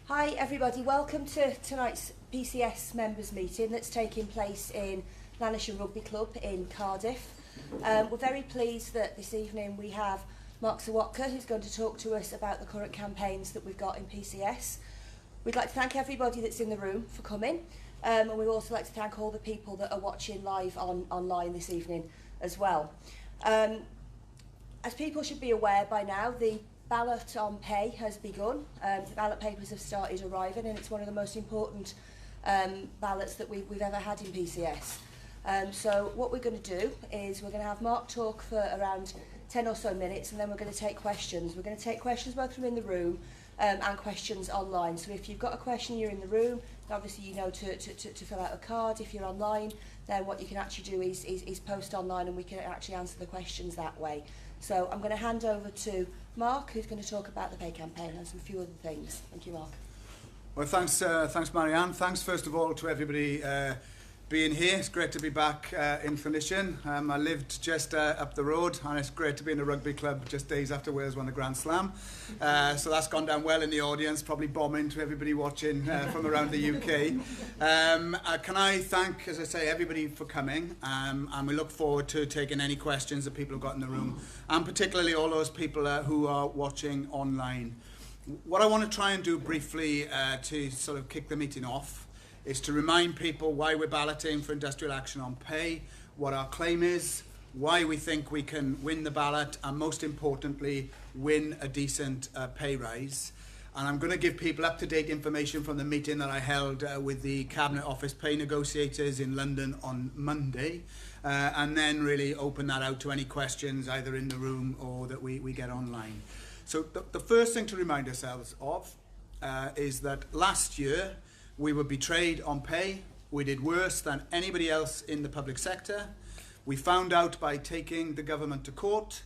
Hi everybody, welcome to tonight's PCS members meeting that's taking place in Lanarkshire Rugby Club in Cardiff. We're very pleased that this evening we have Mark Serwotka, who's going to talk to us about the current campaigns that we've got in PCS. We'd like to thank everybody that's in the room for coming, and we'd also like to thank all the people that are watching live online this evening as well. As people should be aware by now, the ballot on pay has begun. The ballot papers have started arriving, and it's one of the most important ballots that we've ever had in PCS. So what we're going to do is we're going to have Mark talk for around 10 or so minutes, and then we're going to take questions. We're going to take questions both from in the room and questions online. So if you've got a question, you're in the room, obviously you know to fill out a card. If you're online, then what you can actually do is post online, and we can actually answer the questions that way. So I'm going to hand over to Mark, who's going to talk about the pay campaign and some few other things. Thank you, Mark. Well, thanks Marianne. Thanks first of all to everybody being here. It's great to be back in Lanarkshire. I lived just up the road, and it's great to be in a rugby club just days after Wales won the Grand Slam. So that's gone down well in the audience, probably bombing to everybody watching from around the UK. Can I thank, as I say, everybody for coming, and we look forward to taking any questions that people have got in the room, and particularly all those people who are watching online. What I want to try and do briefly to sort of kick the meeting off is to remind people why we're balloting for industrial action on pay, what our claim is, why we think we can win the ballot, and most importantly, win a decent pay rise. And I'm going to give people up-to-date information from the meeting that I held with the Cabinet Office pay negotiators in London on Monday, and then really open that out to any questions either in the room or that we get online. So the first thing to remind ourselves of is that last year we were betrayed on pay. We did worse than anybody else in the public sector. We found out by taking the government to court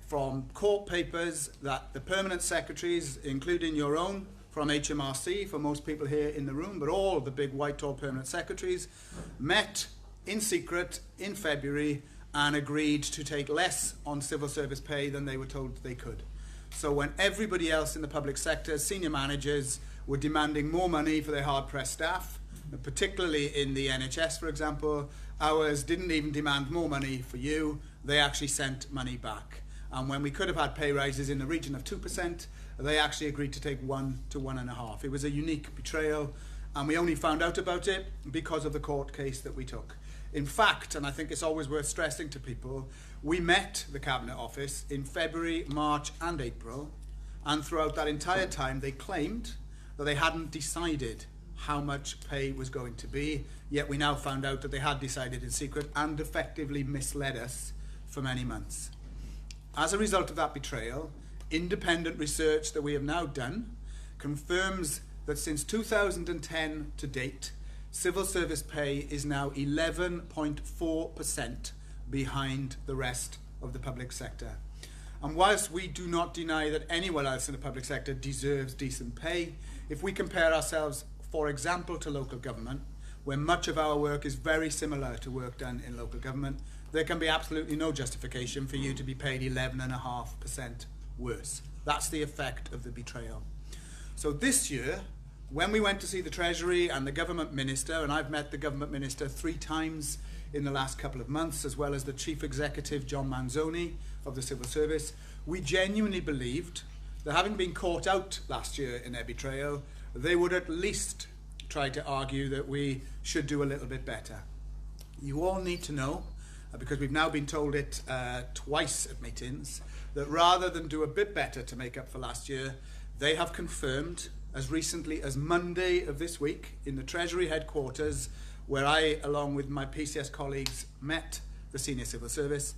from court papers that the permanent secretaries, including your own from HMRC, for most people here in the room, but all of the big white tall permanent secretaries, met in secret in February and agreed to take less on civil service pay than they were told they could. So when everybody else in the public sector, senior managers, were demanding more money for their hard-pressed staff, particularly in the NHS, for example, ours didn't even demand more money for you, they actually sent money back. And when we could have had pay rises in the region of 2%, they actually agreed to take 1 to 1.5%. It was a unique betrayal, and we only found out about it because of the court case that we took. In fact, and I think it's always worth stressing to people, we met the Cabinet Office in February, March and April, and throughout that entire time they claimed that they hadn't decided how much pay was going to be, yet we now found out that they had decided in secret and effectively misled us for many months. As a result of that betrayal, independent research that we have now done confirms that since 2010 to date, civil service pay is now 11.4% behind the rest of the public sector. And whilst we do not deny that anyone else in the public sector deserves decent pay, if we compare ourselves, for example, to local government, where much of our work is very similar to work done in local government, there can be absolutely no justification for you to be paid 11.5% worse. That's the effect of the betrayal. So this year, when we went to see the Treasury and the government minister, and I've met the government minister 3 times in the last couple of months, as well as the Chief Executive, John Manzoni, of the Civil Service, we genuinely believed that having been caught out last year in their betrayal, they would at least try to argue that we should do a little bit better. You all need to know, because we've now been told it twice at meetings, that rather than do a bit better to make up for last year, they have confirmed as recently as Monday of this week in the Treasury headquarters, where I, along with my PCS colleagues, met the senior civil service,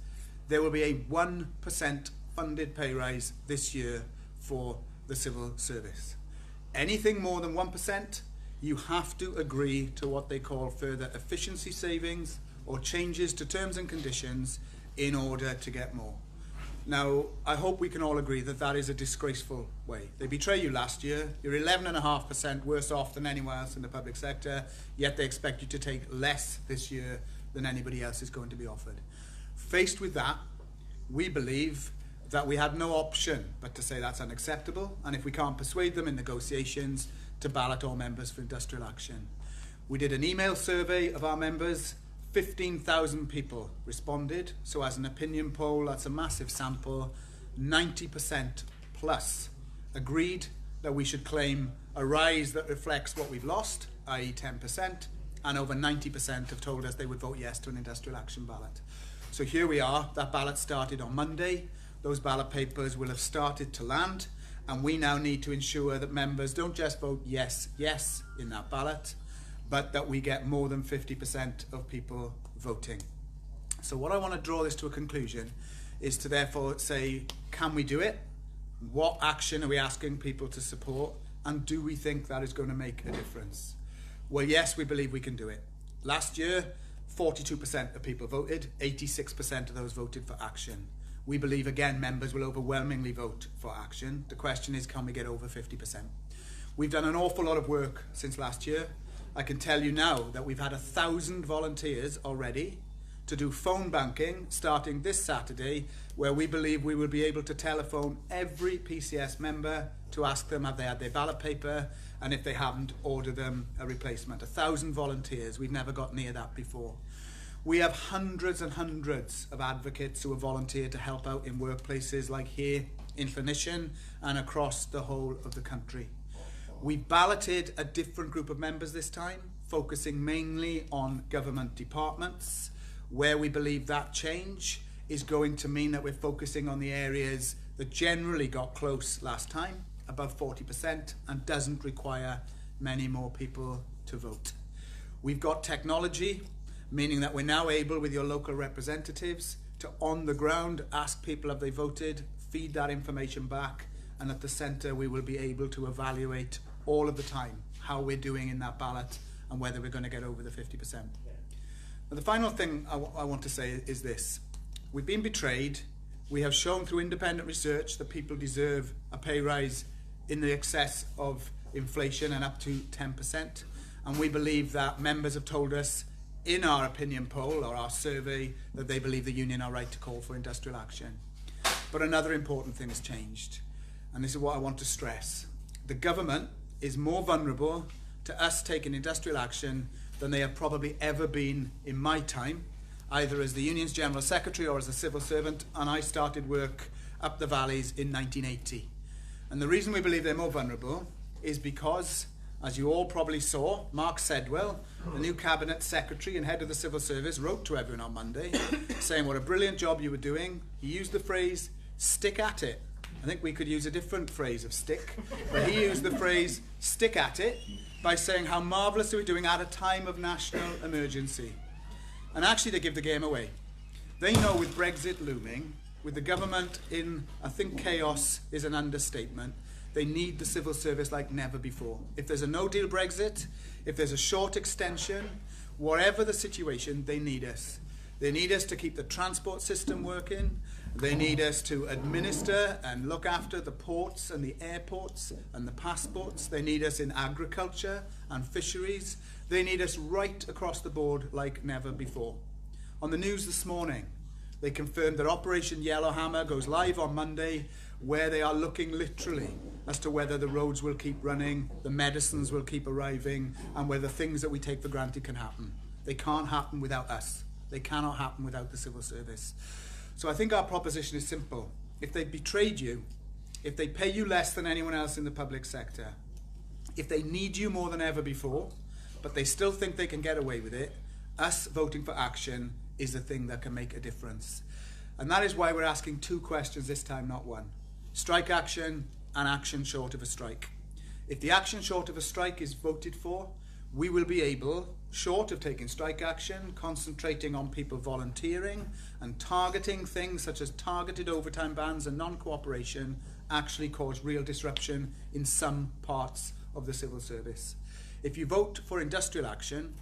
there will be a 1% funded pay rise this year for the civil service. Anything more than 1%, you have to agree to what they call further efficiency savings or changes to terms and conditions in order to get more. Now, I hope we can all agree that that is a disgraceful way. They betrayed you last year. You're 11.5% worse off than anyone else in the public sector, yet they expect you to take less this year than anybody else is going to be offered. Faced with that, we believe that we had no option but to say that's unacceptable, and if we can't persuade them in negotiations, to ballot all members for industrial action. We did an email survey of our members. 15,000 people responded, so as an opinion poll, that's a massive sample. 90% plus agreed that we should claim a rise that reflects what we've lost, i.e. 10%, and over 90% have told us they would vote yes to an industrial action ballot. So here we are. That ballot started on Monday. Those ballot papers will have started to land, and we now need to ensure that members don't just vote yes, yes in that ballot, but that we get more than 50% of people voting. So what I want to draw this to a conclusion is to therefore say, can we do it? What action are we asking people to support? And do we think that is going to make a difference? Well, yes, we believe we can do it. Last year, 42% of people voted, 86% of those voted for action. We believe, again, members will overwhelmingly vote for action. The question is, can we get over 50%? We've done an awful lot of work since last year. I can tell you now that we've had 1,000 volunteers already to do phone banking starting this Saturday, where we believe we will be able to telephone every PCS member to ask them have they had their ballot paper, and if they haven't, order them a replacement. 1,000 volunteers. We've never got near that before. We have hundreds and hundreds of advocates who have volunteered to help out in workplaces like here in Llynishon and across the whole of the country. We balloted a different group of members this time, focusing mainly on government departments, where we believe that change is going to mean that we're focusing on the areas that generally got close last time, above 40%, and doesn't require many more people to vote. We've got technology, meaning that we're now able, with your local representatives, to on the ground ask people have they voted, feed that information back, and at the centre we will be able to evaluate all of the time how we're doing in that ballot and whether we're going to get over the 50%. Now, the final thing I want to say is this. We've been betrayed. We have shown through independent research that people deserve a pay rise in the excess of inflation and up to 10%. And we believe that members have told us in our opinion poll or our survey that they believe the union are right to call for industrial action. But another important thing has changed, and this is what I want to stress. The government is more vulnerable to us taking industrial action than they have probably ever been in my time, either as the union's general secretary or as a civil servant, and I started work up the valleys in 1980. And the reason we believe they're more vulnerable is because, as you all probably saw, Mark Serwotka, the new cabinet secretary and head of the civil service, wrote to everyone on Monday saying what a brilliant job you were doing. He used the phrase, stick at it. I think we could use a different phrase of stick, but he used the phrase, stick at it, by saying how marvellous they were doing at a time of national emergency. And actually they give the game away. They know with Brexit looming, with the government in, I think chaos is an understatement, they need the civil service like never before. If there's a no-deal Brexit, if there's a short extension, whatever the situation, they need us. They need us to keep the transport system working. They need us to administer and look after the ports and the airports and the passports. They need us in agriculture and fisheries. They need us right across the board like never before. On the news this morning, they confirmed that Operation Yellowhammer goes live on Monday, where they are looking literally as to whether the roads will keep running, the medicines will keep arriving, and whether things that we take for granted can happen. They can't happen without us. They cannot happen without the civil service. So I think our proposition is simple. If they betrayed you, if they pay you less than anyone else in the public sector, if they need you more than ever before, but they still think they can get away with it, us voting for action is the thing that can make a difference. And that is why we're asking two questions this time, not one. Strike action and action short of a strike. If the action short of a strike is voted for, we will be able, short of taking strike action, concentrating on people volunteering and targeting things such as targeted overtime bans and non-cooperation, actually cause real disruption in some parts of the civil service. If you vote for industrial action,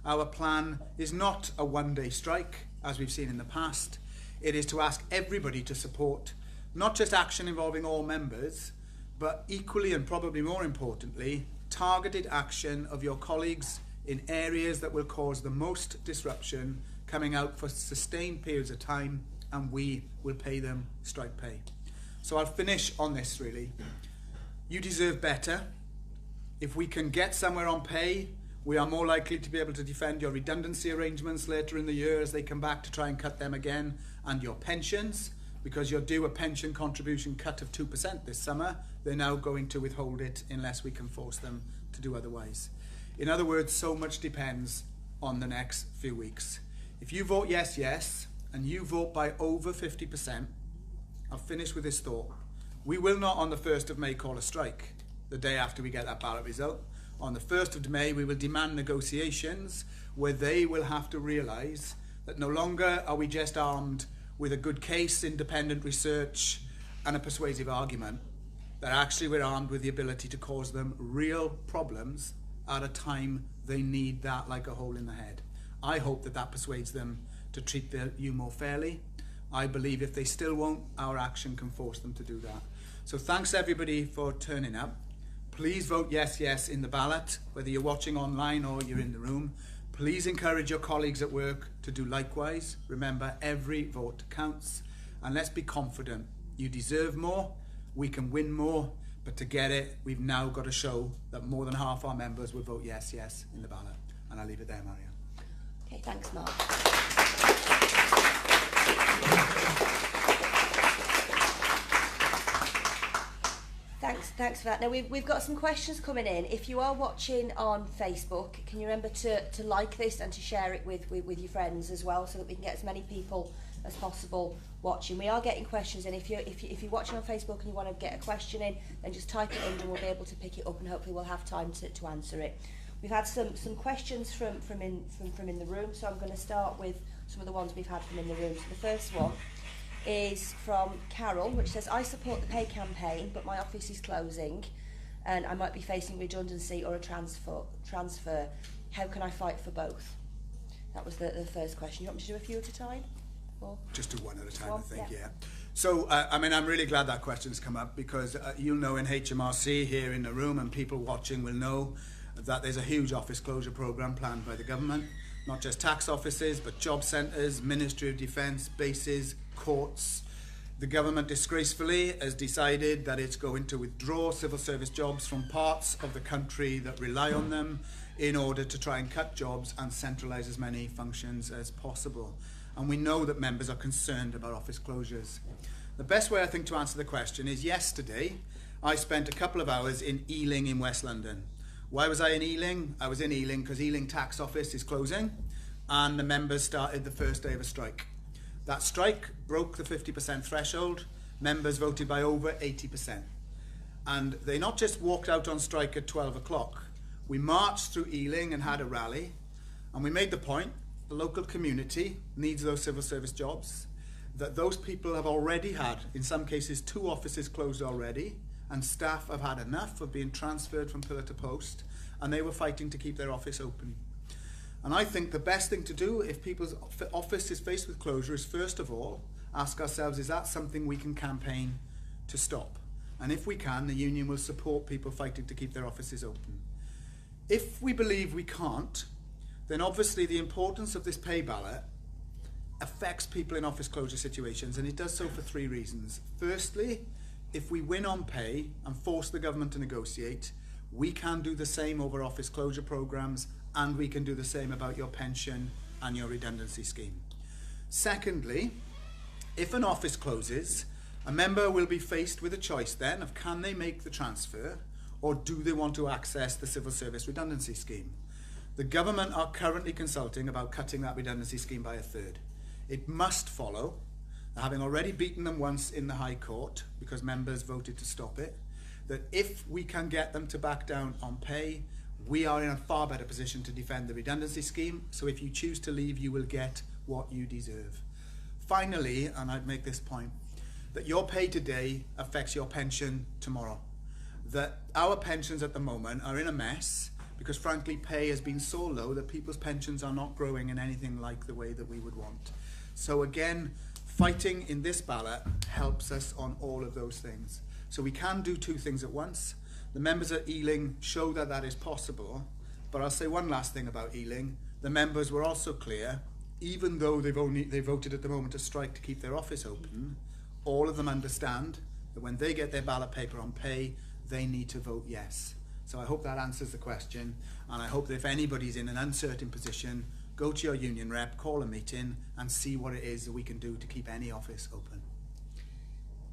our plan is not a one-day strike, as we've seen in the past. It is to ask everybody to support not just action involving all members, but equally and probably more importantly, targeted action of your colleagues in areas that will cause the most disruption, coming out for sustained periods of time and we will pay them strike pay. So I'll finish on this really. You deserve better. If we can get somewhere on pay, we are more likely to be able to defend your redundancy arrangements later in the year as they come back to try and cut them again, and your pensions, because you're due a pension contribution cut of 2% this summer. They're now going to withhold it unless we can force them to do otherwise. In other words, so much depends on the next few weeks. If you vote yes, yes, and you vote by over 50%, I'll finish with this thought. We will not on the 1st of May call a strike, the day after we get that ballot result. On the 1st of May, we will demand negotiations where they will have to realise that no longer are we just armed with a good case, independent research and a persuasive argument, that actually we're armed with the ability to cause them real problems at a time they need that like a hole in the head. I hope that that persuades them to treat you more fairly. I believe if they still won't, our action can force them to do that. So thanks everybody for turning up. Please vote yes, yes in the ballot, whether you're watching online or you're in the room. Please encourage your colleagues at work to do likewise. Remember, every vote counts. And let's be confident. You deserve more, we can win more, but to get it, we've now got to show that more than half our members will vote yes, yes in the ballot. And I'll leave it there, Marianne. Okay, thanks, Mark. Thanks for that. Now we've got some questions coming in. If you are watching on Facebook, can you remember to like this and to share it with your friends as well, so that we can get as many people as possible watching. We are getting questions in. If you're watching on Facebook and you want to get a question in, then just type it in and we'll be able to pick it up, and hopefully we'll have time to answer it. We've had some questions from in the room, so I'm going to start with some of the ones we've had from in the room. So the first one is from Carol, which says, I support the pay campaign, but my office is closing and I might be facing redundancy or a transfer. How can I fight for both? That was the first question. You want me to do a few at a time? Or? Just do one at a time, I think, yeah. So, I mean, I'm really glad that question's come up, because you'll know in HMRC here in the room, and people watching will know that there's a huge office closure programme planned by the government. Not just tax offices, but job centres, Ministry of Defence, bases, courts. The government disgracefully has decided that it's going to withdraw civil service jobs from parts of the country that rely on them in order to try and cut jobs and centralise as many functions as possible. And we know that members are concerned about office closures. The best way, I think, to answer the question is yesterday I spent a couple of hours in Ealing in West London. Why was I in Ealing? I was in Ealing because Ealing Tax Office is closing and the members started the first day of a strike. That strike broke the 50% threshold. Members voted by over 80%. And they not just walked out on strike at 12 o'clock. We marched through Ealing and had a rally, and we made the point the local community needs those civil service jobs, that those people have already had, in some cases, 2 offices closed already, and staff have had enough of being transferred from pillar to post, and they were fighting to keep their office open. And I think the best thing to do if people's office is faced with closure is, first of all, ask ourselves, is that something we can campaign to stop? And if we can, the union will support people fighting to keep their offices open. If we believe we can't, then obviously the importance of this pay ballot affects people in office closure situations, and it does so for 3 reasons. Firstly, if we win on pay and force the government to negotiate, we can do the same over office closure programmes, and we can do the same about your pension and your redundancy scheme. Secondly, if an office closes, a member will be faced with a choice then of, can they make the transfer, or do they want to access the civil service redundancy scheme? The government are currently consulting about cutting that redundancy scheme by 1/3. It must follow, having already beaten them once in the High Court because members voted to stop it, that if we can get them to back down on pay, we are in a far better position to defend the redundancy scheme. So if you choose to leave, you will get what you deserve. Finally, and I'd make this point, that your pay today affects your pension tomorrow. That our pensions at the moment are in a mess because frankly pay has been so low that people's pensions are not growing in anything like the way that we would want. So again, fighting in this ballot helps us on all of those things. So we can do 2 things at once. The members at Ealing show that that is possible, but I'll say one last thing about Ealing. The members were also clear even though they voted at the moment to strike to keep their office open, all of them understand that when they get their ballot paper on pay, they need to vote yes. So I hope that answers the question, and I hope that if anybody's in an uncertain position, go to your union rep, call a meeting, and see what it is that we can do to keep any office open.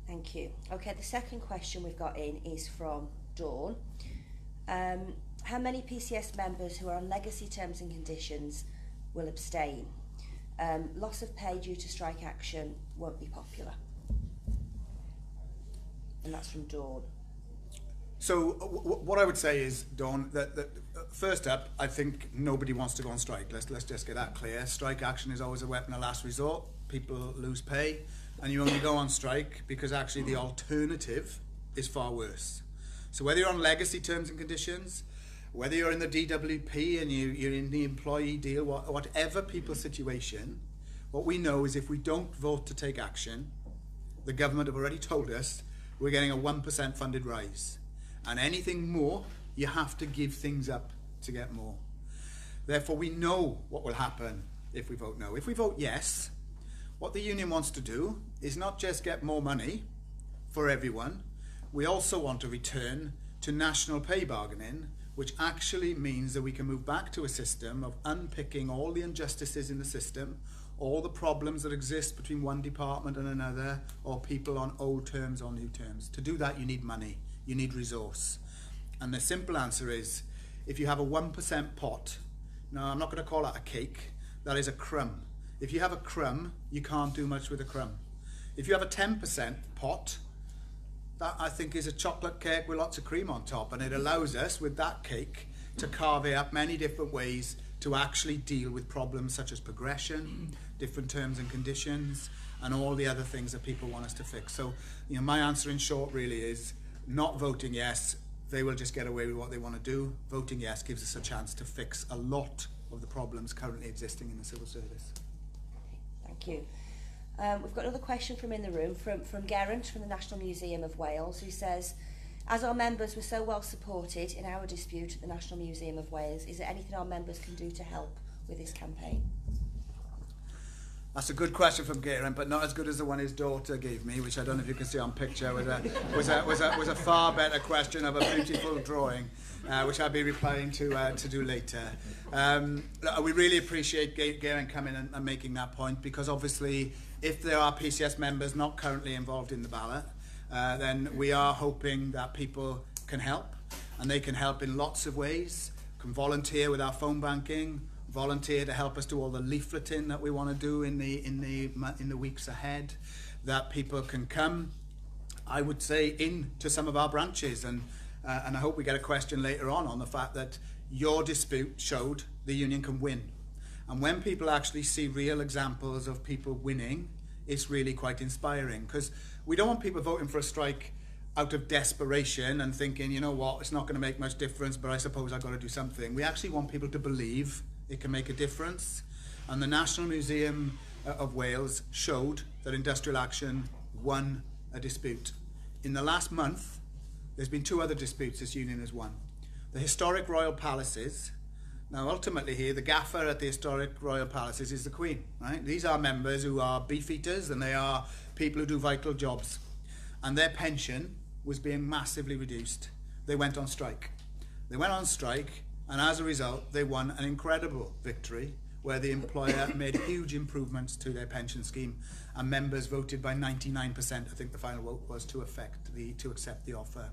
Thank you. Okay, the second question we've got in is from Dawn. How many PCS members who are on legacy terms and conditions will abstain? Loss of pay due to strike action won't be popular. And that's from Dawn. So what I would say is, Dawn, that first up, I think nobody wants to go on strike. Let's just get that clear. Strike action is always a weapon of last resort. People lose pay, and you only go on strike because actually the alternative is far worse. So whether you're on legacy terms and conditions, whether you're in the DWP and you're in the employee deal, whatever people's situation, what we know is if we don't vote to take action, the government have already told us we're getting a 1% funded rise. And anything more, you have to give things up to get more. Therefore, we know what will happen if we vote no. If we vote yes, what the union wants to do is not just get more money for everyone, we also want to return to national pay bargaining, which actually means that we can move back to a system of unpicking all the injustices in the system, all the problems that exist between one department and another, or people on old terms or new terms. To do that, you need money, you need resource. And the simple answer is, if you have a 1% pot, now I'm not going to call that a cake, that is a crumb. If you have a crumb, you can't do much with a crumb. If you have a 10% pot, that I think is a chocolate cake with lots of cream on top, and it allows us with that cake to carve it up many different ways to actually deal with problems such as progression, different terms and conditions, and all the other things that people want us to fix. So, my answer in short really is not voting yes. They will just get away with what they want to do. Voting yes gives us a chance to fix a lot of the problems currently existing in the civil service. Thank you. We've got another question from in the room, from Geraint from the National Museum of Wales, who says, as our members were so well supported in our dispute at the National Museum of Wales, is there anything our members can do to help with this campaign? That's a good question from Geraint, but not as good as the one his daughter gave me, which I don't know if you can see on picture, was a far better question of a beautiful drawing, which I'll be replying to do later. We really appreciate Geraint coming and making that point, because obviously if there are PCS members not currently involved in the ballot, then we are hoping that people can help, and they can help in lots of ways. Can volunteer with our phone banking, volunteer to help us do all the leafleting that we want to do in the weeks ahead. That people can come, I would say, into some of our branches, and I hope we get a question later on the fact that your dispute showed the union can win. And when people actually see real examples of people winning, it's really quite inspiring, because we don't want people voting for a strike out of desperation and thinking, you know what, it's not going to make much difference, but I suppose I've got to do something. We actually want people to believe it can make a difference. And the National Museum of Wales showed that industrial action won a dispute. In the last month, there's been 2 other disputes this union has won. The historic royal palaces. Now, ultimately here, the gaffer at the historic royal palaces is the Queen, right? These are members who are beef eaters, and they are people who do vital jobs. And their pension was being massively reduced. They went on strike. And as a result, they won an incredible victory where the employer made huge improvements to their pension scheme, and members voted by 99%, I think the final vote was, to accept the offer.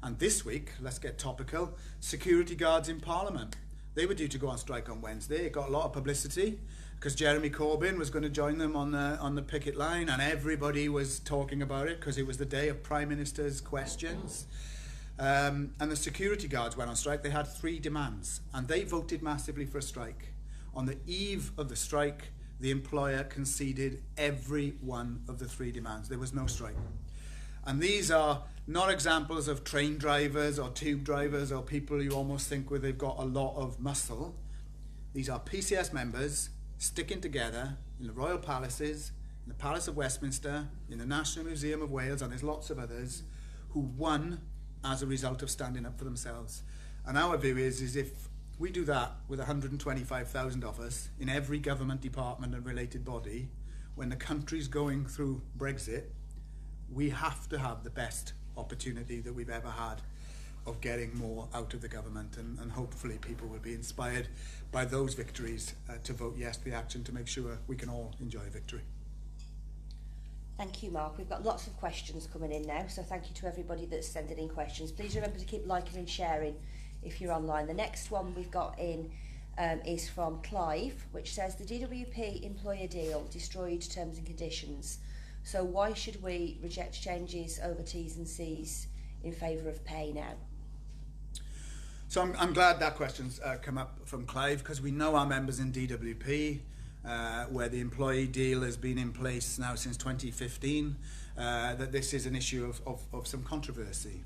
And this week, let's get topical, security guards in Parliament. They were due to go on strike on Wednesday. It got a lot of publicity because Jeremy Corbyn was going to join them on the picket line, and everybody was talking about it because it was the day of Prime Minister's questions. And the security guards went on strike. They had 3 demands, and they voted massively for a strike. On the eve of the strike, the employer conceded every one of the 3 demands. There was no strike. And these are not examples of train drivers or tube drivers or people you almost think where they've got a lot of muscle. These are PCS members sticking together in the royal palaces, in the Palace of Westminster, in the National Museum of Wales, and there's lots of others, who won as a result of standing up for themselves. And our view is if We do that with 125,000 of us in every government department and related body. When the country's going through Brexit, we have to have the best opportunity that we've ever had of getting more out of the government, and hopefully people will be inspired by those victories to vote yes to the action to make sure we can all enjoy victory. Thank you, Mark. We've got lots of questions coming in now, so thank you to everybody that's sending in questions. Please remember to keep liking and sharing if you're online. The next one we've got in is from Clive, which says the DWP employer deal destroyed terms and conditions. So why should we reject changes over T's and C's in favour of pay now? So I'm glad that question's come up from Clive, because we know our members in DWP, where the employee deal has been in place now since 2015, that this is an issue of some controversy.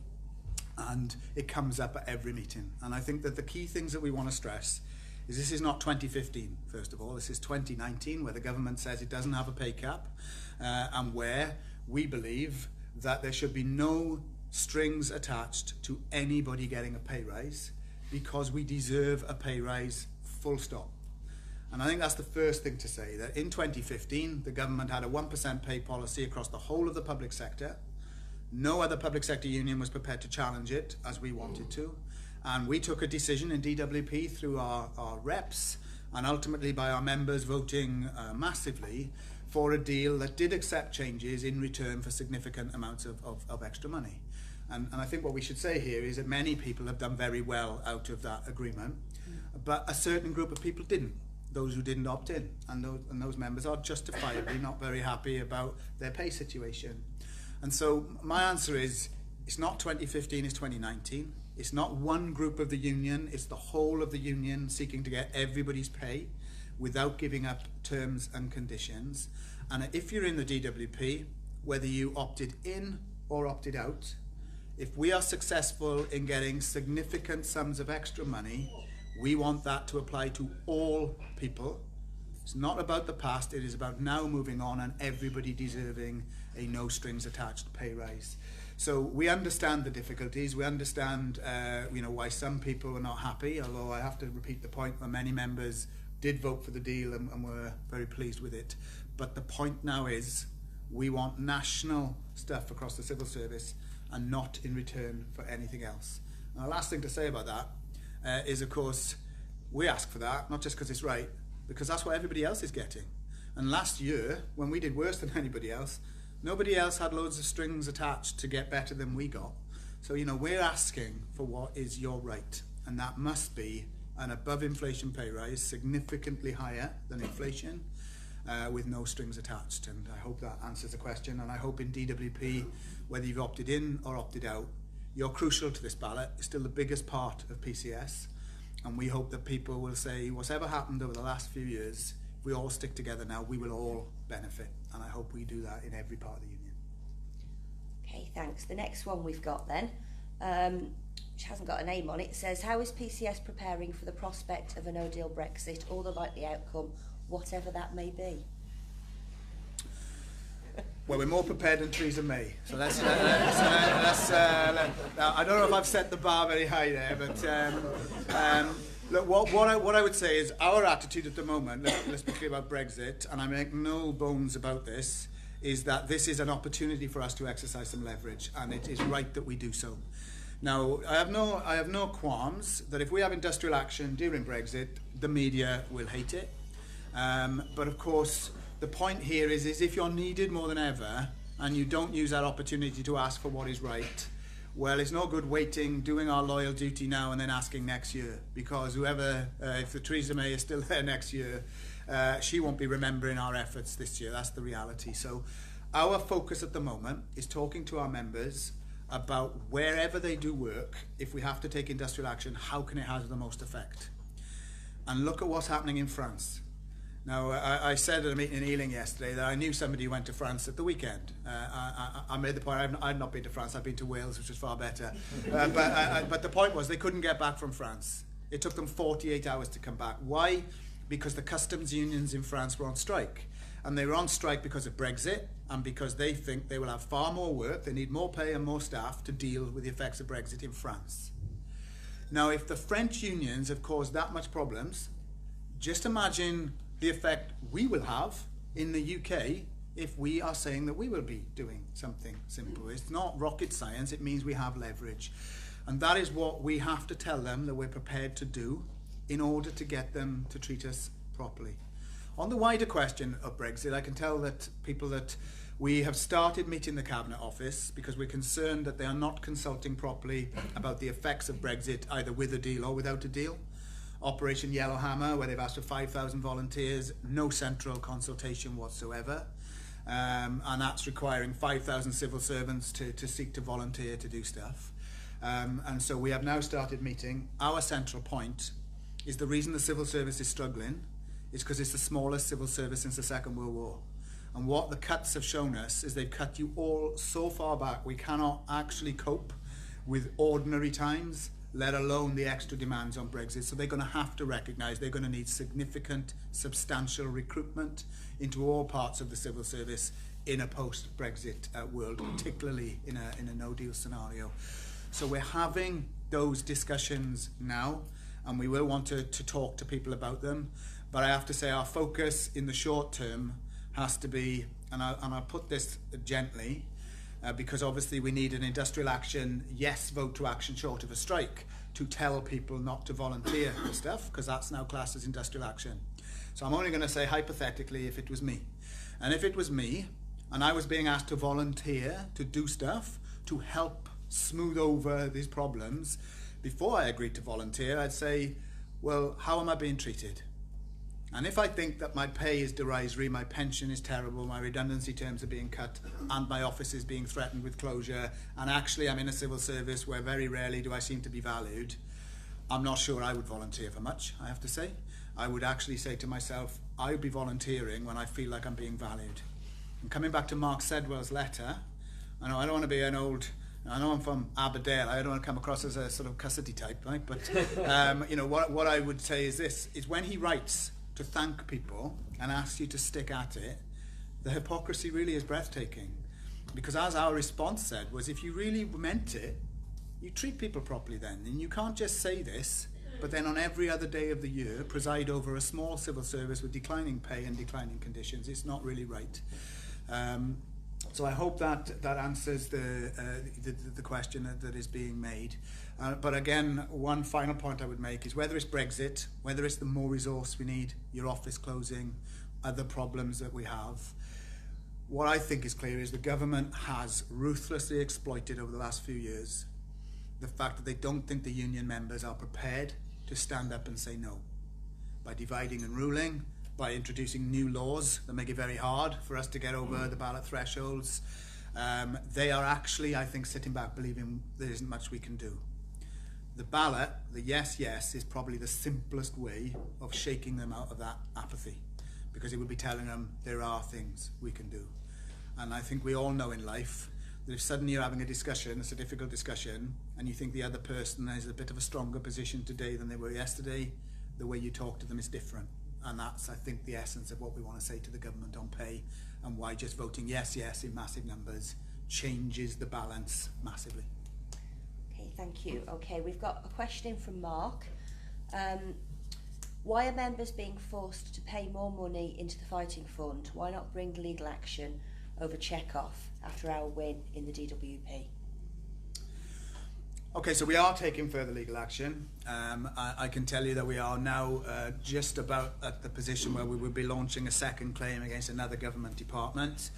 And it comes up at every meeting. And I think that the key things that we want to stress is this is not 2015, first of all. This is 2019, where the government says it doesn't have a pay cap, and where we believe that there should be no strings attached to anybody getting a pay rise, because we deserve a pay rise, full stop. And I think that's the first thing to say, that in 2015, the government had a 1% pay policy across the whole of the public sector. No other public sector union was prepared to challenge it as we wanted to. And we took a decision in DWP through our reps and ultimately by our members voting massively for a deal that did accept changes in return for significant amounts of extra money. And I think what we should say here is that many people have done very well out of that agreement, but a certain group of people didn't. Those who didn't opt in, and those members are justifiably not very happy about their pay situation. And so my answer is, it's not 2015, it's 2019. It's not one group of the union, it's the whole of the union seeking to get everybody's pay without giving up terms and conditions. And if you're in the DWP, whether you opted in or opted out, if we are successful in getting significant sums of extra money, we want that to apply to all people. It's not about the past, it is about now moving on and everybody deserving a no strings attached pay rise. So we understand the difficulties, we understand why some people are not happy, although I have to repeat the point that many members did vote for the deal and were very pleased with it. But the point now is we want national stuff across the civil service and not in return for anything else. And the last thing to say about that is, of course, we ask for that, not just because it's right, because that's what everybody else is getting. And last year, when we did worse than anybody else, nobody else had loads of strings attached to get better than we got. So, we're asking for what is your right, and that must be an above inflation pay rise, significantly higher than inflation, with no strings attached. And I hope that answers the question, and I hope in DWP, whether you've opted in or opted out, you're crucial to this ballot. It's still the biggest part of PCS, and we hope that people will say, whatever happened over the last few years, if we all stick together now, we will all benefit, and I hope we do that in every part of the union. Okay, thanks. The next one we've got then, which hasn't got a name on it, says, how is PCS preparing for the prospect of a no-deal Brexit or the likely outcome, whatever that may be? Well, we're more prepared than Theresa May. So I don't know if I've set the bar very high there, but look, what I would say is our attitude at the moment, let's be clear about Brexit, and I make no bones about this, is that this is an opportunity for us to exercise some leverage, and it is right that we do so. Now, I have no qualms that if we have industrial action during Brexit, the media will hate it. But of course, the point here is if you're needed more than ever and you don't use that opportunity to ask for what is right, well, it's no good waiting, doing our loyal duty now and then asking next year, because if the Theresa May is still there next year, she won't be remembering our efforts this year. That's the reality. So our focus at the moment is talking to our members about wherever they do work, if we have to take industrial action, how can it have the most effect? And look at what's happening in France. Now, I said at a meeting in Ealing yesterday that I knew somebody who went to France at the weekend. I made the point, I've not been to France, I've been to Wales, which was far better. But the point was they couldn't get back from France. It took them 48 hours to come back. Why? Because the customs unions in France were on strike. And they were on strike because of Brexit and because they think they will have far more work, they need more pay and more staff to deal with the effects of Brexit in France. Now, if the French unions have caused that much problems, just imagine the effect we will have in the UK if we are saying that we will be doing something simple. It's not rocket science, it means we have leverage. And that is what we have to tell them that we're prepared to do in order to get them to treat us properly. On the wider question of Brexit, I can tell that people that we have started meeting the Cabinet Office because we're concerned that they are not consulting properly about the effects of Brexit, either with a deal or without a deal. Operation Yellowhammer, where they've asked for 5,000 volunteers, no central consultation whatsoever. And that's requiring 5,000 civil servants to seek to volunteer to do stuff. And so we have now started meeting. Our central point is the reason the civil service is struggling is because it's the smallest civil service since the Second World War. And what the cuts have shown us is they've cut you all so far back we cannot actually cope with ordinary times, let alone the extra demands on Brexit. So they're going to have to recognise they're going to need significant, substantial recruitment into all parts of the civil service in a post-Brexit world, particularly in a no-deal scenario. So we're having those discussions now, and we will want to talk to people about them. But I have to say our focus in the short term has to be, and I'll put this gently, because obviously we need an industrial action, yes, vote to action short of a strike, to tell people not to volunteer for stuff, because that's now classed as industrial action. So I'm only going to say hypothetically if it was me. And if it was me, and I was being asked to volunteer to do stuff to help smooth over these problems, before I agreed to volunteer, I'd say, well, how am I being treated? And if I think that my pay is derisory, my pension is terrible, my redundancy terms are being cut, and my office is being threatened with closure, and actually I'm in a civil service where very rarely do I seem to be valued, I'm not sure I would volunteer for much, I have to say. I would actually say to myself, I would be volunteering when I feel like I'm being valued. And coming back to Mark Serwotka's letter, I don't want to be an old... I know I'm from Aberdeen, I don't want to come across as a sort of custody type, right? But what I would say is this, is when he writes to thank people and asks you to stick at it, the hypocrisy really is breathtaking. Because as our response said, was if you really meant it, you treat people properly then. And you can't just say this, but then on every other day of the year, preside over a small civil service with declining pay and declining conditions. It's not really right. So I hope that answers the question that is being made. But again, one final point I would make is whether it's Brexit, whether it's the more resource we need, your office closing, other problems that we have, what I think is clear is the government has ruthlessly exploited over the last few years the fact that they don't think the union members are prepared to stand up and say no. By dividing and ruling, by introducing new laws that make it very hard for us to get over the ballot thresholds. They are actually, I think, sitting back believing there isn't much we can do. The ballot, the yes, yes, is probably the simplest way of shaking them out of that apathy, because it would be telling them there are things we can do. And I think we all know in life that if suddenly you're having a discussion, it's a difficult discussion, and you think the other person is a bit of a stronger position today than they were yesterday, the way you talk to them is different. And that's, I think, the essence of what we want to say to the government on pay, and why just voting yes, yes in massive numbers changes the balance massively. Okay, thank you. Okay, we've got a question from Mark. Why are members being forced to pay more money into the fighting fund? Why not bring legal action over Chekhov after our win in the DWP? Okay, so we are taking further legal action. I can tell you that we are now just about at the position where we will be launching a second claim against another government department.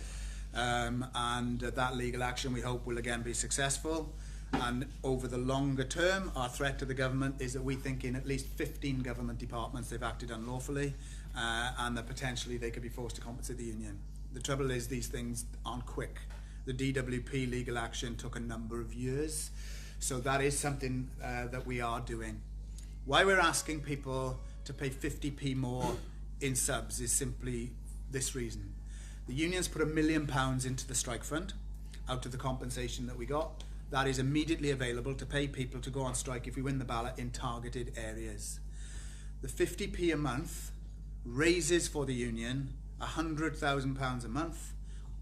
And that legal action we hope will again be successful. And over the longer term, our threat to the government is that we think in at least 15 government departments they've acted unlawfully, and that potentially they could be forced to compensate the union. The trouble is these things aren't quick. The DWP legal action took a number of years. So that is something that we are doing. Why we're asking people to pay 50p more in subs is simply this reason. The unions put £1 million into the strike fund out of the compensation that we got. That is immediately available to pay people to go on strike if we win the ballot in targeted areas. The 50p a month raises for the union £100,000 a month,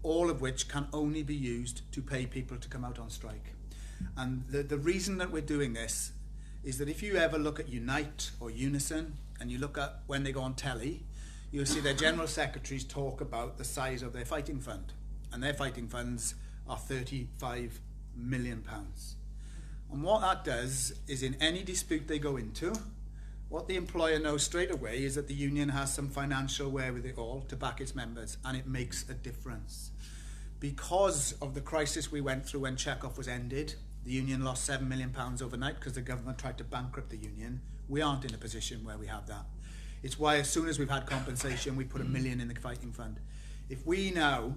all of which can only be used to pay people to come out on strike. And the reason that we're doing this is that if you ever look at Unite or Unison and you look at when they go on telly, you'll see their general secretaries talk about the size of their fighting fund, and their fighting funds are £35 million. And what that does is, in any dispute they go into, what the employer knows straight away is that the union has some financial wherewithal to back its members, and it makes a difference. Because of the crisis we went through when Chekhov was ended, the union lost £7 million overnight because the government tried to bankrupt the union. We aren't in a position where we have that. It's why as soon as we've had compensation, we put £1 million in the fighting fund. If we now,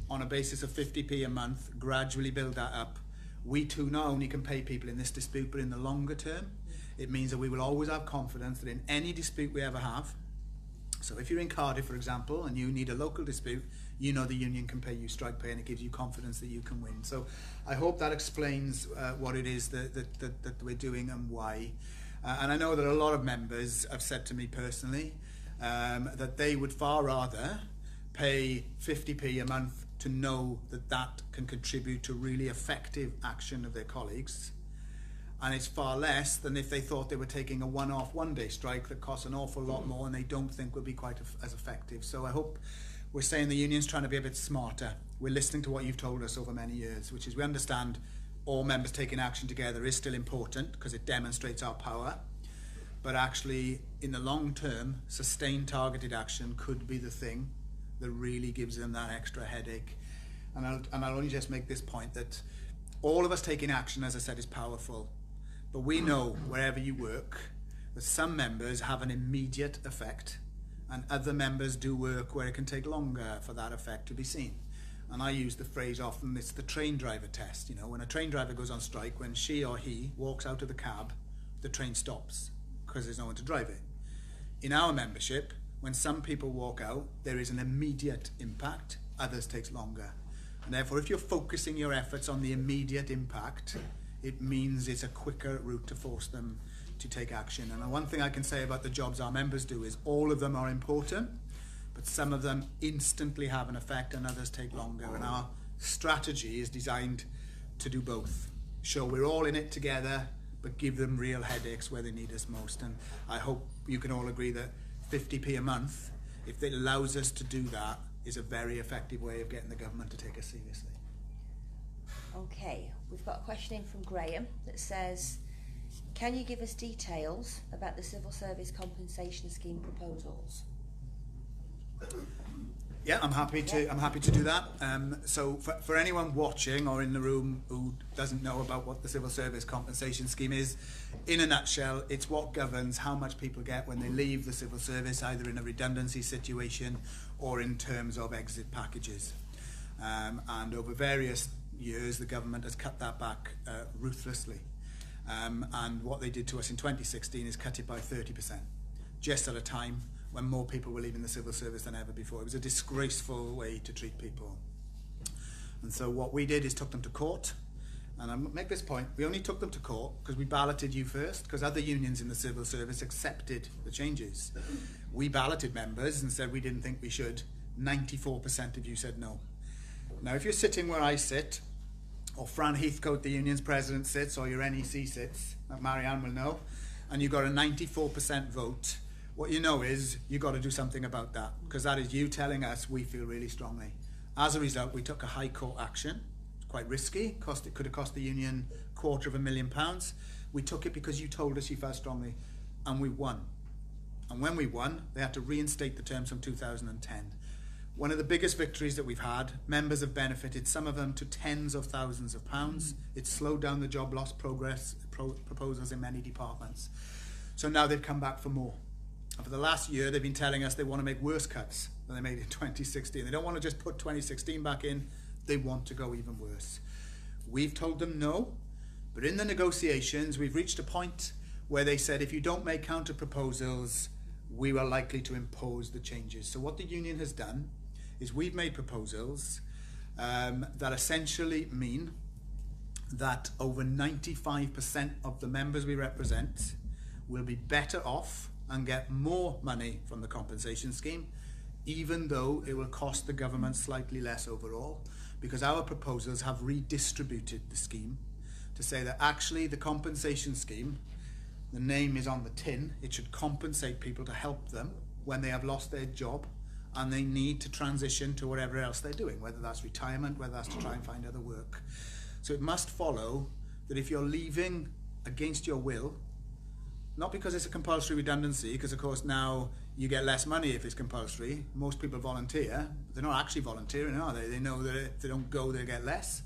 on a basis of 50p a month, gradually build that up, we too not only can pay people in this dispute, but in the longer term, it means that we will always have confidence that in any dispute we ever have, so if you're in Cardiff, for example, and you need a local dispute, you know the union can pay you strike pay, and it gives you confidence that you can win. So I hope that explains what it is that we're doing and why. And I know that a lot of members have said to me personally that they would far rather pay 50p a month to know that that can contribute to really effective action of their colleagues, and it's far less than if they thought they were taking a one-off one-day strike that costs an awful lot more and they don't think will be quite as effective. So I hope we're saying the union's trying to be a bit smarter. We're listening to what you've told us over many years, which is we understand all members taking action together is still important because it demonstrates our power, but actually in the long term, sustained targeted action could be the thing that really gives them that extra headache. And I'll only just make this point, that all of us taking action, as I said, is powerful. But we know, wherever you work, that some members have an immediate effect and other members do work where it can take longer for that effect to be seen. And I use the phrase often, it's the train driver test. You know, when a train driver goes on strike, when she or he walks out of the cab, the train stops because there's no one to drive it. In our membership, when some people walk out, there is an immediate impact, others takes longer. And therefore, if you're focusing your efforts on the immediate impact, it means it's a quicker route to force them to take action. And the one thing I can say about the jobs our members do is all of them are important, but some of them instantly have an effect and others take longer. And our strategy is designed to do both. Show we're all in it together, but give them real headaches where they need us most. And I hope you can all agree that 50p a month, if it allows us to do that, is a very effective way of getting the government to take us seriously. Okay, we've got a question in from Graham that says, can you give us details about the civil service compensation scheme proposals? Yeah, I'm happy to do that. So for anyone watching or in the room who doesn't know about what the civil service compensation scheme is, in a nutshell, it's what governs how much people get when they leave the civil service, either in a redundancy situation or in terms of exit packages. And over various years, the government has cut that back ruthlessly. And what they did to us in 2016 is cut it by 30%, just at a time when more people were leaving the civil service than ever before. It was a disgraceful way to treat people. And so what we did is took them to court. And I make this point, we only took them to court because we balloted you first, because other unions in the civil service accepted the changes. We balloted members and said we didn't think we should. 94% of you said no. Now, if you're sitting where I sit, or Fran Heathcote, the union's president, sits, or your NEC sits, that Marianne will know, and you've got a 94% vote, what you know is you've got to do something about that, because that is you telling us we feel really strongly. As a result, we took a high court action. It's quite risky. It could have cost the union £250,000. We took it because you told us you felt strongly, and we won. And when we won, they had to reinstate the terms from 2010. One of the biggest victories that we've had. Members have benefited, some of them to tens of thousands of pounds. It's slowed down the job loss proposals in many departments. So now they've come back for more. And for the last year, they've been telling us they want to make worse cuts than they made in 2016. They don't want to just put 2016 back in. They want to go even worse. We've told them no, but in the negotiations, we've reached a point where they said, if you don't make counter proposals, we are likely to impose the changes. So what the union has done is we've made proposals that essentially mean that over 95% of the members we represent will be better off and get more money from the compensation scheme, even though it will cost the government slightly less overall, because our proposals have redistributed the scheme to say that actually the compensation scheme The name is on the tin. It should compensate people to help them when they have lost their job and they need to transition to whatever else they're doing, whether that's retirement, whether that's to try and find other work. So it must follow that if you're leaving against your will, not because it's a compulsory redundancy, because of course now you get less money if it's compulsory. Most people volunteer, but they're not actually volunteering, are they? They know that if they don't go, they get less.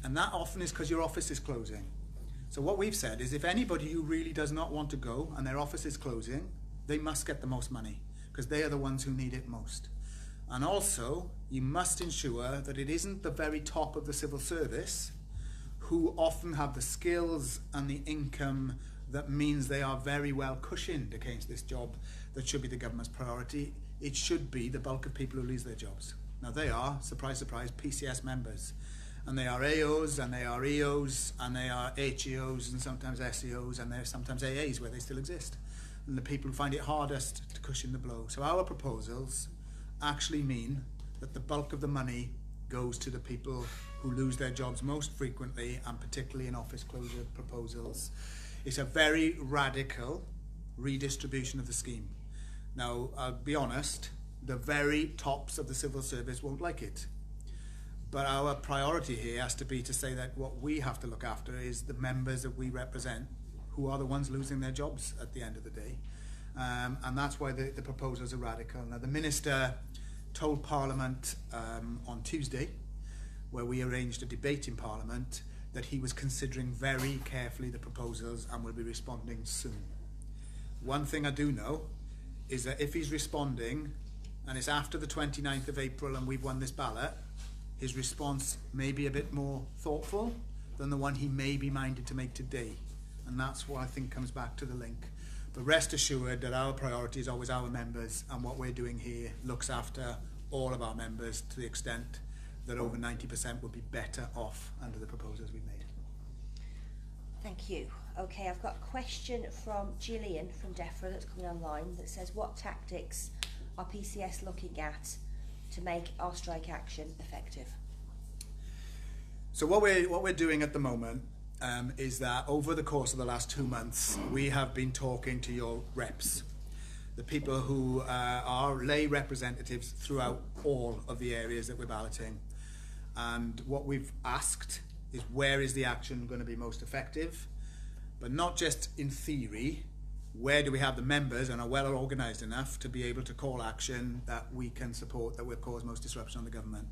And that often is because your office is closing. So what we've said is if anybody who really does not want to go and their office is closing, they must get the most money because they are the ones who need it most. And also, you must ensure that it isn't the very top of the civil service who often have the skills and the income that means they are very well cushioned against this job that should be the government's priority. It should be the bulk of people who lose their jobs. Now they are, surprise, surprise, PCS members. And they are AOs, and they are EOs, and they are HEOs, and sometimes SEOs, and they're sometimes AAs where they still exist. And the people who find it hardest to cushion the blow. So our proposals actually mean that the bulk of the money goes to the people who lose their jobs most frequently, and particularly in office closure proposals. It's a very radical redistribution of the scheme. Now, I'll be honest, the very tops of the civil service won't like it. But our priority here has to be to say that what we have to look after is the members that we represent, who are the ones losing their jobs at the end of the day. And that's why the proposals are radical. Now, the Minister told Parliament on Tuesday, where we arranged a debate in Parliament, that he was considering very carefully the proposals and will be responding soon. One thing I do know is that if he's responding and it's after the 29th of April and we've won this ballot, his response may be a bit more thoughtful than the one he may be minded to make today. And that's what I think comes back to the link. But rest assured that our priority is always our members, and what we're doing here looks after all of our members to the extent that over 90% would be better off under the proposals we've made. Thank you. Okay, I've got a question from Gillian from DEFRA that's coming online that says, what tactics are PCS looking at to make our strike action effective? So what we're doing at the moment is that over the course of the last 2 months, we have been talking to your reps, the people who are lay representatives throughout all of the areas that we're balloting. And what we've asked is, where is the action going to be most effective? But not just in theory, where do we have the members and are well organised enough to be able to call action that we can support that will cause most disruption on the government?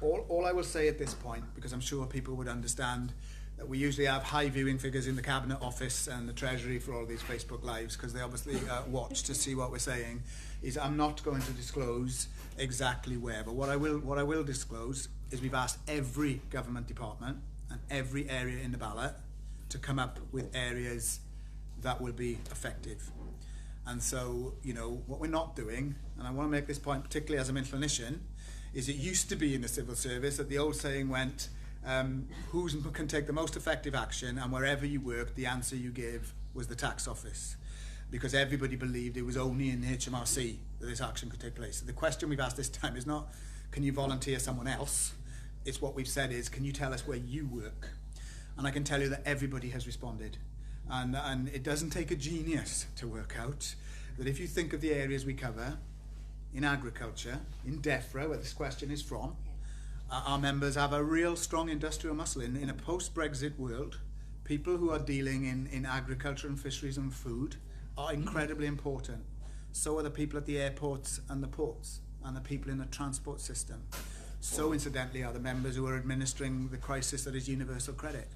All I will say at this point, because I'm sure people would understand that we usually have high viewing figures in the Cabinet Office and the Treasury for all these Facebook Lives, because they obviously watch to see what we're saying, is I'm not going to disclose exactly where. But what I will disclose is we've asked every government department and every area in the ballot to come up with areas that will be effective. And so, you know, what we're not doing, and I want to make this point particularly as a clinician, is it used to be in the civil service that the old saying went, who can take the most effective action, and wherever you worked, the answer you gave was the tax office, because everybody believed it was only in HMRC that this action could take place. So the question we've asked this time is not, can you volunteer someone else? It's what we've said is, can you tell us where you work? And I can tell you that everybody has responded. And it doesn't take a genius to work out that if you think of the areas we cover, in agriculture, in DEFRA, where this question is from, our members have a real strong industrial muscle. In a post-Brexit world, people who are dealing in agriculture and fisheries and food are incredibly important. So are the people at the airports and the ports, and the people in the transport system. So incidentally are the members who are administering the crisis that is universal credit.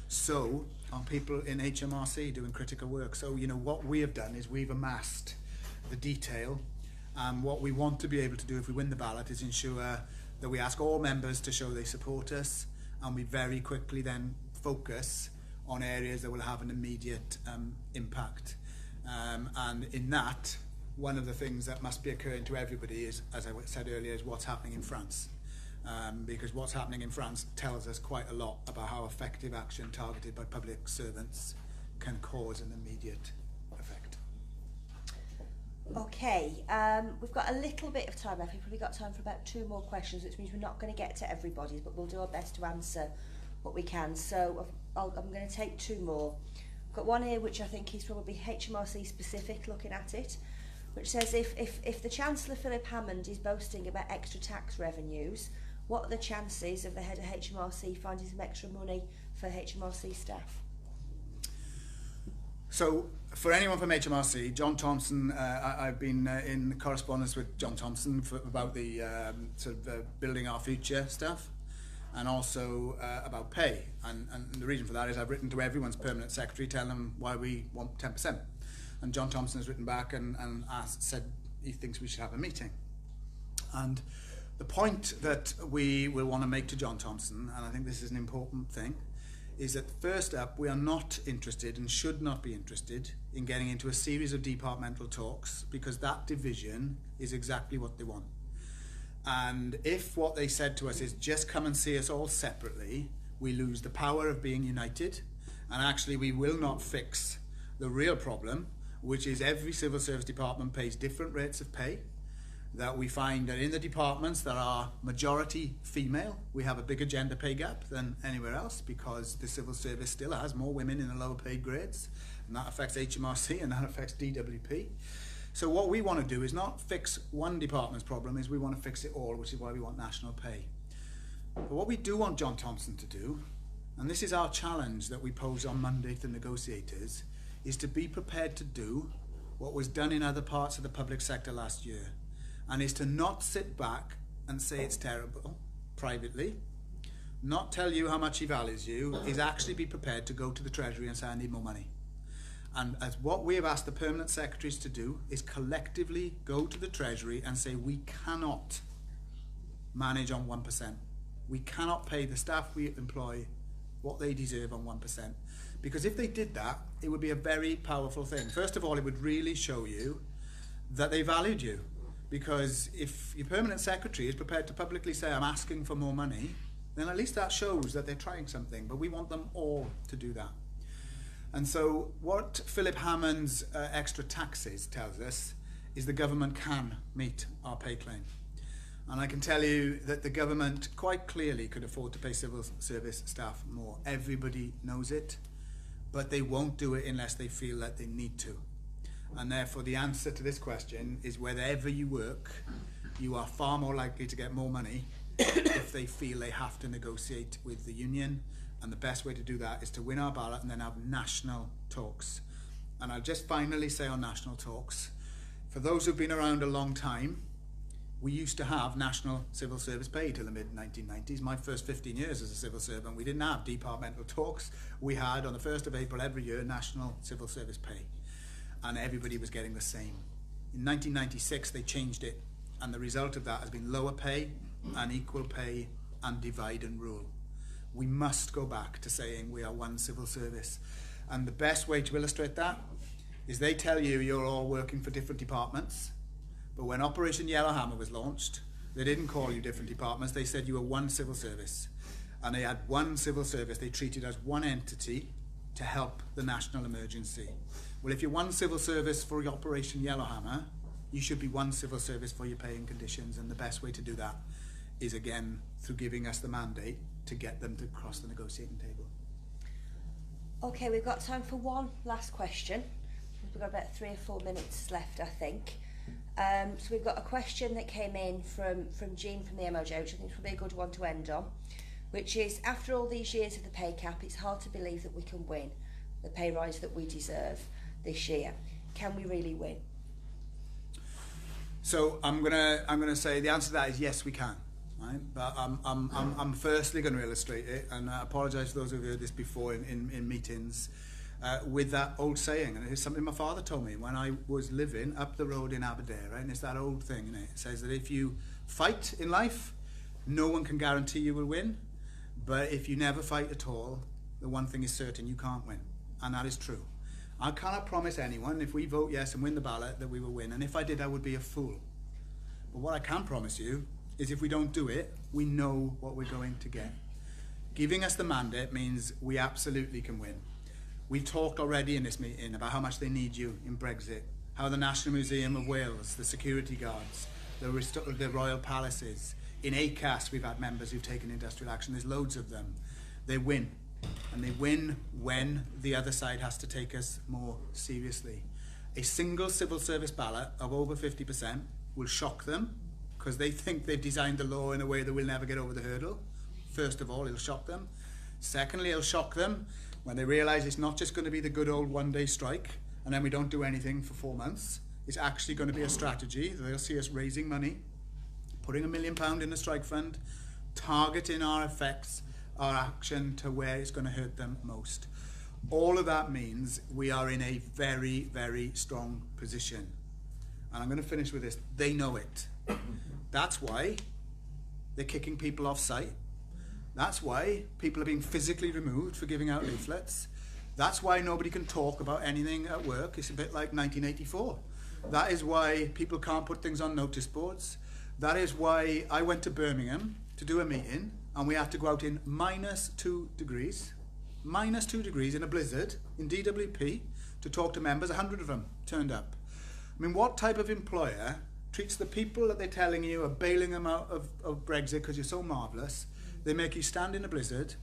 So are people in HMRC doing critical work. So, you know, what we have done is we've amassed the detail, and what we want to be able to do if we win the ballot is ensure that we ask all members to show they support us, and we very quickly then focus on areas that will have an immediate impact. And in that, one of the things that must be occurring to everybody is, as I said earlier, is what's happening in France. Because what's happening in France tells us quite a lot about how effective action targeted by public servants can cause an immediate effect. Okay, we've got a little bit of time left. We've probably got time for about 2 more questions, which means we're not going to get to everybody's, but we'll do our best to answer what we can. So I'm going to take 2 more. Got one here which I think is probably HMRC specific, looking at it, which says if the Chancellor Philip Hammond is boasting about extra tax revenues, what are the chances of the head of HMRC finding some extra money for HMRC staff? So, for anyone from HMRC, John Thompson, I've been in correspondence with John Thompson about the building our future stuff, and also about pay. And the reason for that is I've written to everyone's permanent secretary telling them why we want 10%. And John Thompson has written back and said he thinks we should have a meeting. And the point that we will want to make to John Thompson, and I think this is an important thing, is that first up, we are not interested and should not be interested in getting into a series of departmental talks, because that division is exactly what they want. And if what they said to us is just come and see us all separately, we lose the power of being united, and actually we will not fix the real problem, which is every civil service department pays different rates of pay, that we find that in the departments that are majority female, we have a bigger gender pay gap than anywhere else, because the civil service still has more women in the lower paid grades, and that affects HMRC and that affects DWP. So what we want to do is not fix one department's problem, is we want to fix it all, which is why we want national pay. But what we do want John Thompson to do, and this is our challenge that we pose on Monday to negotiators, is to be prepared to do what was done in other parts of the public sector last year, and is to not sit back and say it's terrible privately, not tell you how much he values you, is actually be prepared to go to the Treasury and say I need more money. And as what we have asked the permanent secretaries to do is collectively go to the Treasury and say we cannot manage on 1%. We cannot pay the staff we employ what they deserve on 1%. Because if they did that, it would be a very powerful thing. First of all, it would really show you that they valued you. Because if your permanent secretary is prepared to publicly say I'm asking for more money, then at least that shows that they're trying something. But we want them all to do that. And so what Philip Hammond's extra taxes tells us is the government can meet our pay claim. And I can tell you that the government quite clearly could afford to pay civil service staff more. Everybody knows it, but they won't do it unless they feel that they need to. And therefore the answer to this question is wherever you work, you are far more likely to get more money if they feel they have to negotiate with the union. And the best way to do that is to win our ballot and then have national talks. And I'll just finally say on national talks, for those who've been around a long time, we used to have national civil service pay till the mid-1990s. My first 15 years as a civil servant, we didn't have departmental talks. We had, on the 1st of April every year, national civil service pay. And everybody was getting the same. In 1996, they changed it. And the result of that has been lower pay, unequal pay, and divide and rule. We must go back to saying we are one civil service. And the best way to illustrate that is they tell you you're all working for different departments, but when Operation Yellowhammer was launched, they didn't call you different departments, they said you were one civil service. And they had one civil service, they treated as one entity to help the national emergency. Well, if you're one civil service for Operation Yellowhammer, you should be one civil service for your pay and conditions, and the best way to do that is, again, through giving us the mandate to get them to cross the negotiating table. Okay, we've got time for one last question. We've got about 3 or 4 minutes left, I think. So we've got a question that came in from Jean from the MOJ, which I think is probably a good one to end on, which is, after all these years of the pay cap, it's hard to believe that we can win the pay rise that we deserve this year. Can we really win? So I'm gonna say the answer to that is yes, we can. Right? But I'm firstly going to illustrate it, and I apologise for those who've heard this before in meetings, with that old saying, and it's something my father told me when I was living up the road in Aberdare, right? And it's that old thing, isn't it? It says that if you fight in life, no one can guarantee you will win, but if you never fight at all, the one thing is certain, you can't win, and that is true. I cannot promise anyone, if we vote yes and win the ballot, that we will win, and if I did, I would be a fool. But what I can promise you is if we don't do it, we know what we're going to get. Giving us the mandate means we absolutely can win. We've talked already in this meeting about how much they need you in Brexit, how the National Museum of Wales, the security guards, the royal palaces. In ACAS, we've had members who've taken industrial action. There's loads of them. They win. And they win when the other side has to take us more seriously. A single civil service ballot of over 50% will shock them because they think they've designed the law in a way that will never get over the hurdle. First of all, it'll shock them. Secondly, it'll shock them when they realise it's not just going to be the good old one-day strike and then we don't do anything for 4 months. It's actually going to be a strategy. They'll see us raising money, putting £1 million in the strike fund, targeting our effects, our action to where it's going to hurt them most. All of that means we are in a very, very strong position. And I'm going to finish with this. They know it. That's why they're kicking people off site. That's why people are being physically removed for giving out leaflets. That's why nobody can talk about anything at work. It's a bit like 1984. That is why people can't put things on notice boards. That is why I went to Birmingham to do a meeting and we had to go out in -2 degrees, -2 degrees in a blizzard in DWP to talk to members. 100 of them turned up. I mean, what type of employer treats the people that they're telling you are bailing them out of Brexit because you're so marvellous? They make you stand in a blizzard.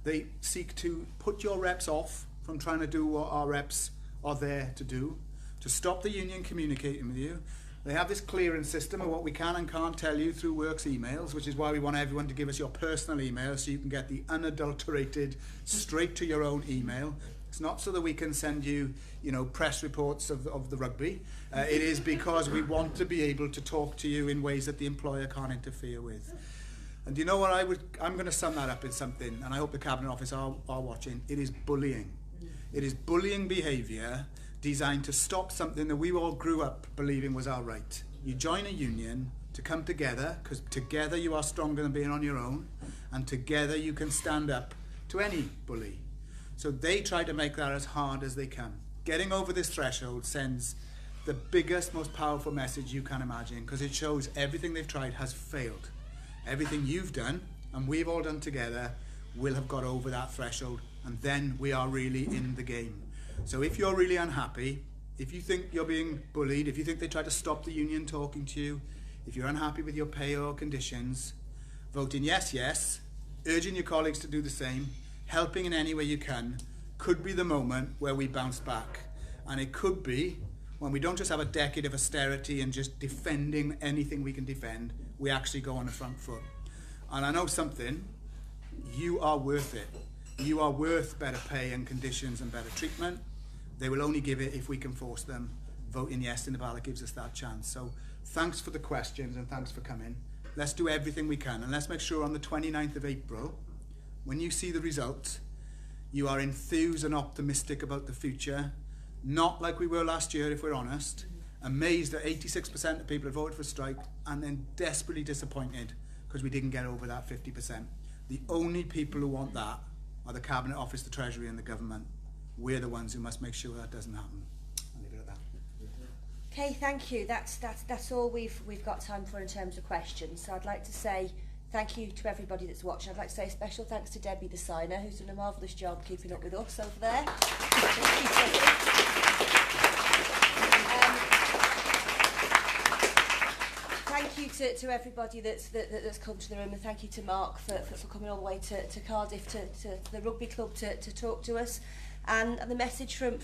They seek to put your reps off from trying to do what our reps are there to do, to stop the union communicating with you. They have this clearance system of what we can and can't tell you through works emails, which is why we want everyone to give us your personal email so you can get the unadulterated, straight to your own email. It's not so that we can send you, press reports of the rugby. It is because we want to be able to talk to you in ways that the employer can't interfere with. And you know what I'm going to sum that up in something, and I hope the Cabinet Office are watching. It is bullying. It is bullying behaviour designed to stop something that we all grew up believing was our right. You join a union to come together, because together you are stronger than being on your own, and together you can stand up to any bully. So they try to make that as hard as they can. Getting over this threshold sends the biggest, most powerful message you can imagine, because it shows everything they've tried has failed. Everything you've done, and we've all done together, will have got over that threshold, and then we are really in the game. So if you're really unhappy, if you think you're being bullied, if you think they try to stop the union talking to you, if you're unhappy with your pay or conditions, voting yes, yes, urging your colleagues to do the same, helping in any way you can, could be the moment where we bounce back. And it could be when we don't just have a decade of austerity and just defending anything we can defend, we actually go on the front foot. And I know something, you are worth it. You are worth better pay and conditions and better treatment. They will only give it if we can force them. Voting yes in the ballot gives us that chance. So thanks for the questions and thanks for coming. Let's do everything we can, and let's make sure on the 29th of April, when you see the results, you are enthused and optimistic about the future, not like we were last year, if we're honest, amazed that 86% of people had voted for strike, and then desperately disappointed because we didn't get over that 50%. The only people who want that are the Cabinet Office, the Treasury and the government. We're the ones who must make sure that doesn't happen. I'll leave it at that. Okay, thank you. That's all we've got time for in terms of questions. So I'd like to say thank you to everybody that's watching. I'd like to say a special thanks to Debbie, the signer, who's done a marvellous job keeping up with us over there. Thank you to everybody that's come to the room, and thank you to Mark for coming all the way to Cardiff to the rugby club to talk to us. And the message from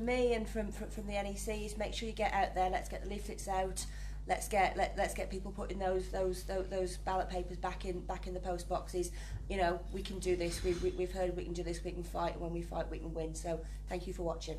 me and from the NEC is make sure you get out there. Let's get the leaflets out. Let's get people putting those ballot papers back in the post boxes. We can do this. We've heard we can do this. We can fight, and when we fight, we can win. So thank you for watching.